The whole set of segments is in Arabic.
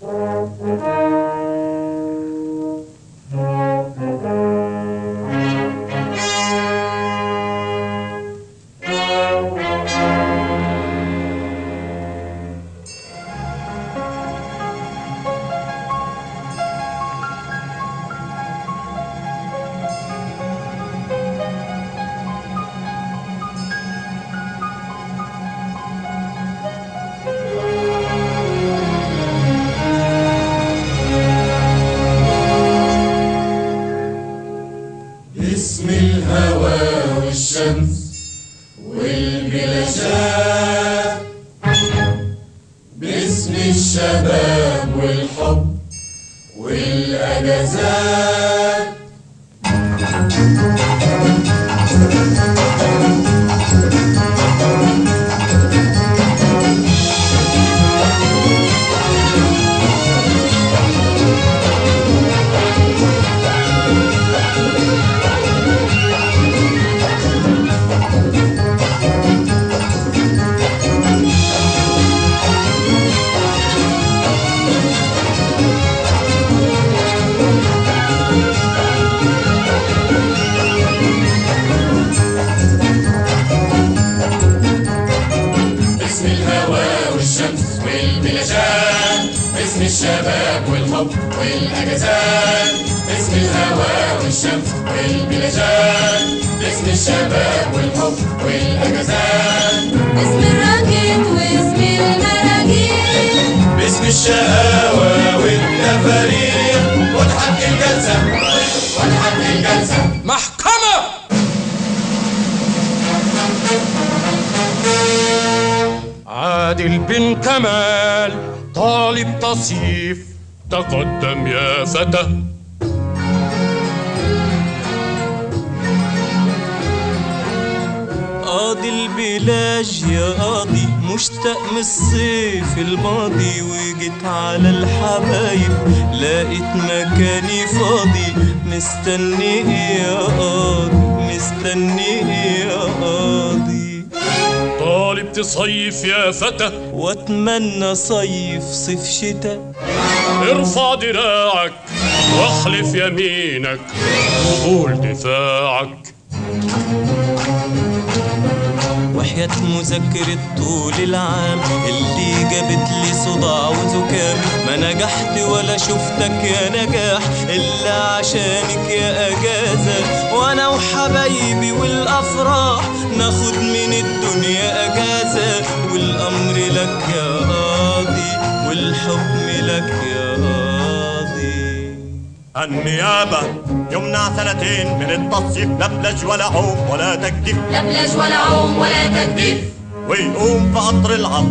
باسم الهوى والشمس والبلاشات، باسم الشباب والحب والأجازات. باسم الشباب والحب والأجازات، باسم الهوى والشمس والبلاشات، باسم الشباب والحب والأجازات، باسم الراكد واسم المراجيح، باسم الشقاوة والتفاريح. وتحق الجلسة وتحق الجلسة محكمة. عادل بن كمال طالب تصيف، تقدم يا فتى. قاضي البلاج يا قاضي، مشتاق من الصيف الماضي، وجيت على الحبايب لقيت مكاني فاضي. مستني ايه يا قاضي، مستني ايه يا قاضي؟ طالب تصيف يا فتى، واتمنى صيف صيف شتاء. ارفع دراعك واحلف يمينك وقول دفاعك. وحياة مذاكرة طول العام اللي جابت لي صداع وزكام، ما نجحت ولا شفتك يا نجاح إلا عشانك يا أجازة. وأنا وحبايبي والأفراح ناخد من الدنيا أجازة، والأمر لك يا قاضي والحكم لك يا قاضي. النيابة يمنع 2 سنين من التصيف، لا بلاج ولا عوم ولا تجديف، لا بلاج ولا عوم ولا تجديف. ويقوم في قطر العصر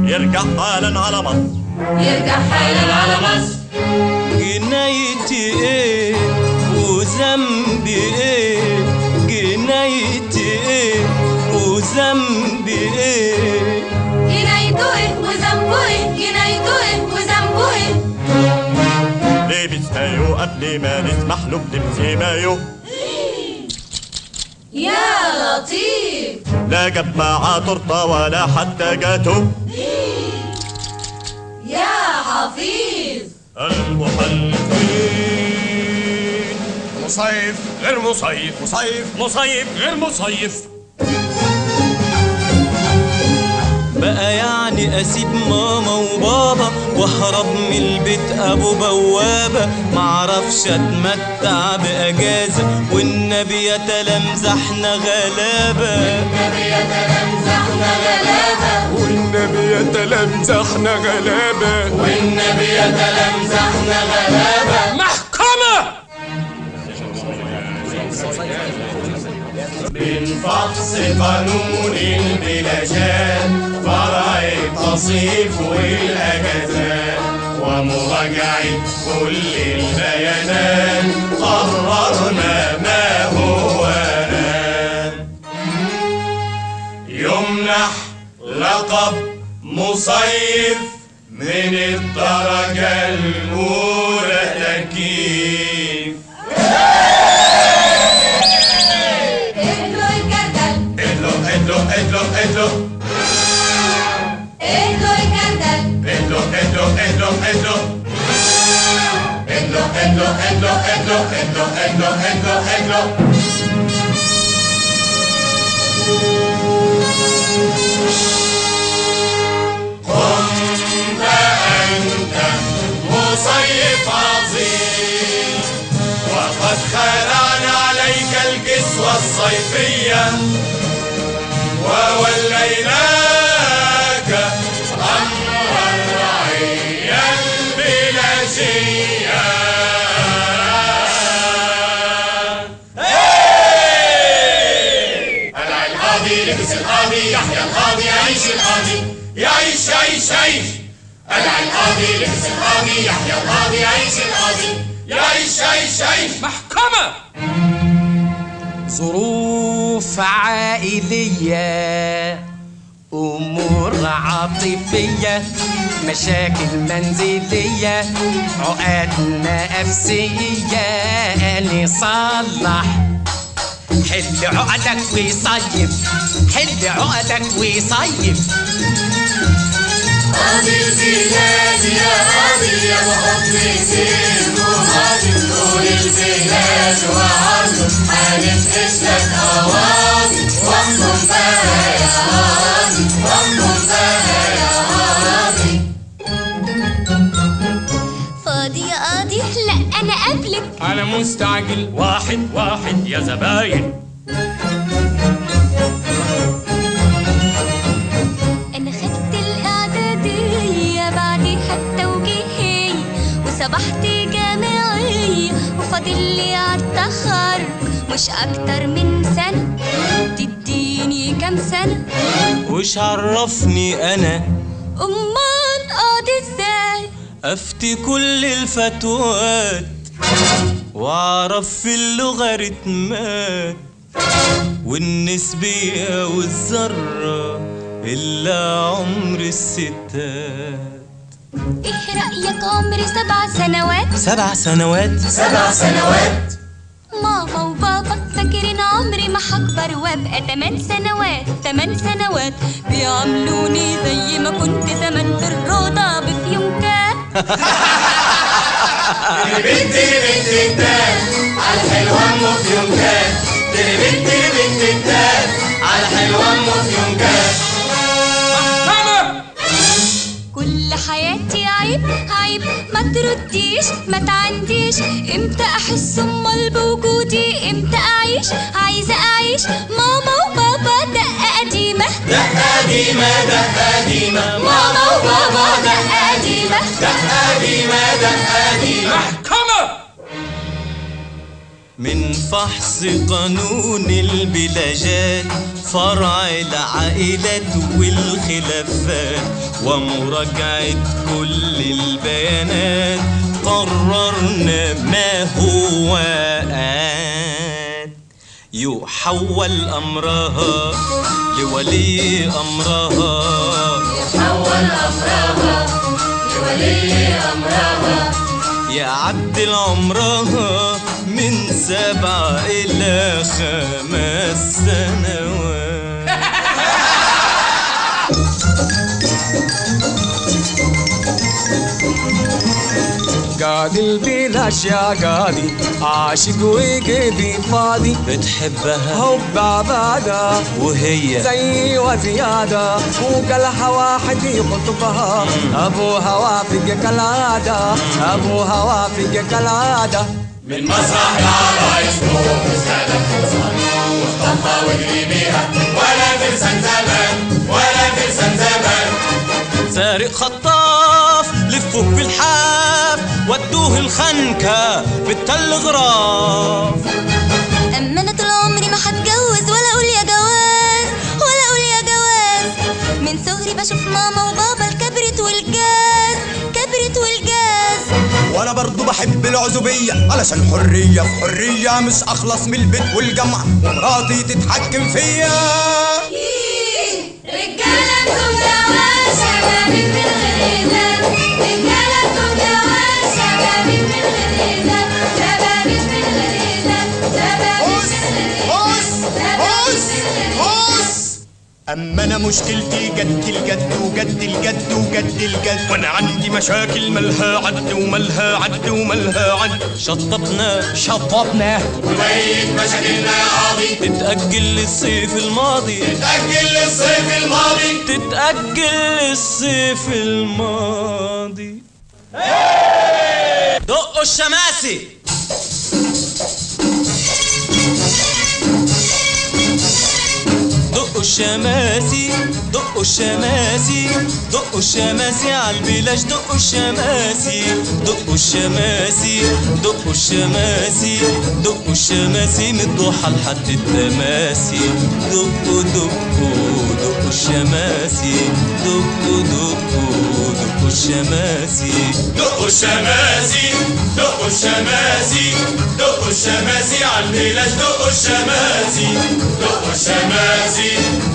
يرجع حالا على مصر، يرجع حالا على مصر. جنايتي ايه وذنبي ايه، جنايتي ايه وذنبي ايه، جنايته ايه وذنبه ايه، جنايته ايه وذنبه ايه. لابس مايو قبل ما نسمح له بلبس مايو. يا لطيف، لا جاب معاه تورته ولا حتى جاتو. يا حفيظ. المحلفين مصيف غير مصيف، مصيف مصيف غير مصيف. بقى يعني اسيب ماما وبابا واهرب من البيت ابو بوابه، معرفش اتمتع باجازه والنبي يتلمزحنا غلابه، والنبي يتلمزحنا غلابه، والنبي يتلمزحنا غلابة، والنبي يتلمزحنا غلابه. محكمة. من فحص قانون البلاشات، فرع التصيف والأجازات، ومراجعة كل البيانات، قررنا ما هو آن. يمنح لقب مصيف من الدرجة الأولى تكييف. اهدوا الجردل، اهدوا اهدوا اهدوا اهدوا اهدوا الجردل، اهدوا اهدوا اهدوا ادلو ادلو ادلو ادلو ادلو ادلو ادلو ادلو ادلو قم فأنت مصيف عظيم وقد خلعنا عليك الكسوة الصيفية ووليناك أمر الرعية البلاشية. قلع القاضي لبس القاضي يحيى القاضي يعيش القاضي يعيش يعيش يعيش. قلع القاضي لبس القاضي يحيى القاضي يعيش القاضي يعيش يعيش يعيش. محكمة. ظروف عائلية، أمور عاطفية، مشاكل منزلية، عقد نفسية، نصلح. حل عقدك وصيف، حل عقدك وصيف. قاضي البلاد يا قاضي يا بحكم سير وقاضي طول البلاد وعرضه هنفقش لك قواضي واحكم بقى يا قاضي واحكم بقى يا قاضي. فاضي يا قاضي؟ لا أنا قبلك. أنا مستعجل. واحد واحد يا زباين. صبحت جامعي وفاضل لي عالتخرج مش أكتر من سنة. تديني كام سنة؟ وش عرفني أنا أمان قاضي إزاي أفتي كل الفتوات وأعرف في اللغة رتمات والنسبية والذرة إلا عمر الستات. إيه رأيك عمري 7 سنوات؟ 7 سنوات؟ 7 سنوات. ماما وبابا فاكرين عمري ما هكبر وابقى 8 سنوات. 8 سنوات بيعاملوني زي ما كنت زمان في الروضة بفيونكات. بنت التال على الحلوة ام فيونكات. بنت التال على الحلوة ام فيونكات. كل حياتي عيب عيب ما ترديش ما تعنديش. امتى احس امال بوجودي؟ امتى اعيش؟ عايزه اعيش. ماما وبابا دقه قديمه دقه قديمه دقه قديمه. ماما وبابا دقه قديمه دقه قديمه دقه قديمه. محكمة. من فحص قانون البلاجات فرع العائلات والخلافات ومراجعة كل البيانات قررنا ما هو يحول أمرها لولي أمرها. يحول امرها لولي امرها. يعدل عمرها من 7 إلى 5 سنوات. قاضي البلاش يا قاضي عاشق وقلبي فاضي. بتحبها حب عبادة وهي زي وزيادة فوق الحواحد يخطبها. أبوها وافق كالعادة أبوها وافق كالعادة. من مسرح العرايس فوق استعدت توصل واخطفها واجري بيها ولا فرسان زمان ولا فرسان زمان. سارق خطاف لفوه بالحاف ودوه الخنكة بالتل غراف. اما انا طول عمري ما هتجوز ولا اقول يا جواز ولا اقول يا جواز. من صغري بشوف ماما وبابا الكبرت والجاز كبرت والجاز. وانا برضو بحب العزوبية علشان حرية في حرية مش اخلص من البيت والجامعة ومراتي تتحكم فيا. رجالة انتم جواز شبابين من غير إذان. رجالة انتم جواز شبابين من غير إذان. شبابين من غير إذان. شبابين من غير إذان. اما انا مشكلتي جد الجد وجد الجد وجد الجد. وانا عندي مشاكل ملها عد وملها عد وملها عد. شطبنا وبقيت مشاكلنا يا قاضي تتأجل للصيف الماضي، تتأجل للصيف الماضي. تتأجل للصيف الماضي. دقوا الشماسي. دقوا الشماسي دقوا الشماسي دقوا الشماسي عالبلاش. دقوا الشماسي دقوا الشماسي دقوا الشماسي دقوا الشماسي من الضحى لحد التماسي. دقوا دقوا دقوا الشماسي دقوا دقوا دقوا الشماسي. دقوا الشماسي دقوا الشماسي دقوا الشماسي عالبلاش. دقوا الشماسي دقوا الشماسي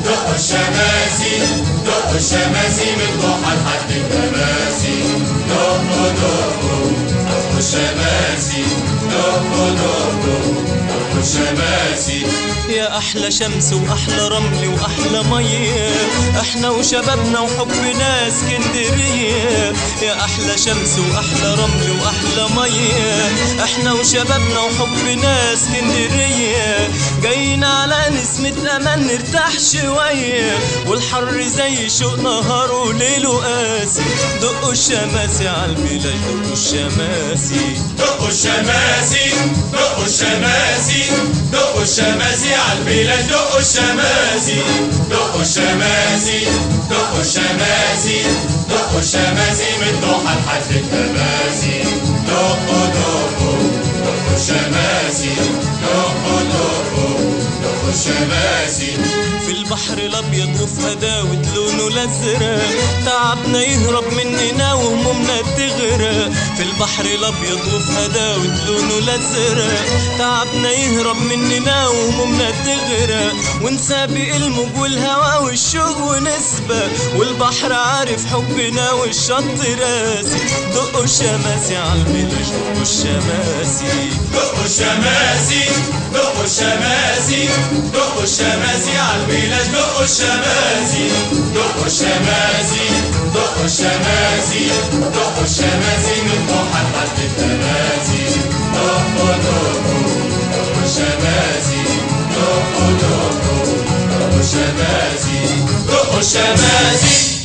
دقوا الشماسي دقوا الشماسي من ضحى لحد التماسي. دقوا دقوا دقوا الشماسي دقوا دقوا دقوا الشماسي. يا أحلى شمس وأحلى رمل وأحلى مية، احنا وشبابنا وحبنا اسكندرية. يا أحلى شمس وأحلى رمل وأحلى مية، احنا وشبابنا وحبنا اسكندرية. جايين على نسمة أمان نرتاح شوية، والحر زي شوق نهار وليله قاسي. دقوا الشماسي عالبلاش. دقوا الشماسي دقوا الشماسي دقوا الشماسي دقوا الشماسي عالبلاش. دقوا الشماسي دقوا الشماسي دقوا الشماسي دقوا الشماسي من ضحى لحد التماسي. دقوا دقوا دقوا الشماسي دقوا دقوا دقوا الشماسي. في البحر الابيض وفي هداوة لونه الازرق، تعبنا يهرب مننا وهمومنا تغرق. في البحر الابيض وفي هداوة لونه الازرق، تعبنا يهرب مننا وهمومنا تغرق. ونسابق الموج والهوا والشوق ونسبق، والبحر عارف حبنا والشط راسي. دقوا الشماسي عالبلاش. دقوا الشماسي دقوا الشماسي دقوا الشماسي دقوا الشماسي عالبلاش. دقوا الشماسي دقوا الشماسي دقوا الشماسي دقوا الشماسي من ضحى لحد التماسي. دقوا دقوا دقوا الشماسي دقوا دقوا دقوا الشماسي. دقوا الشماسي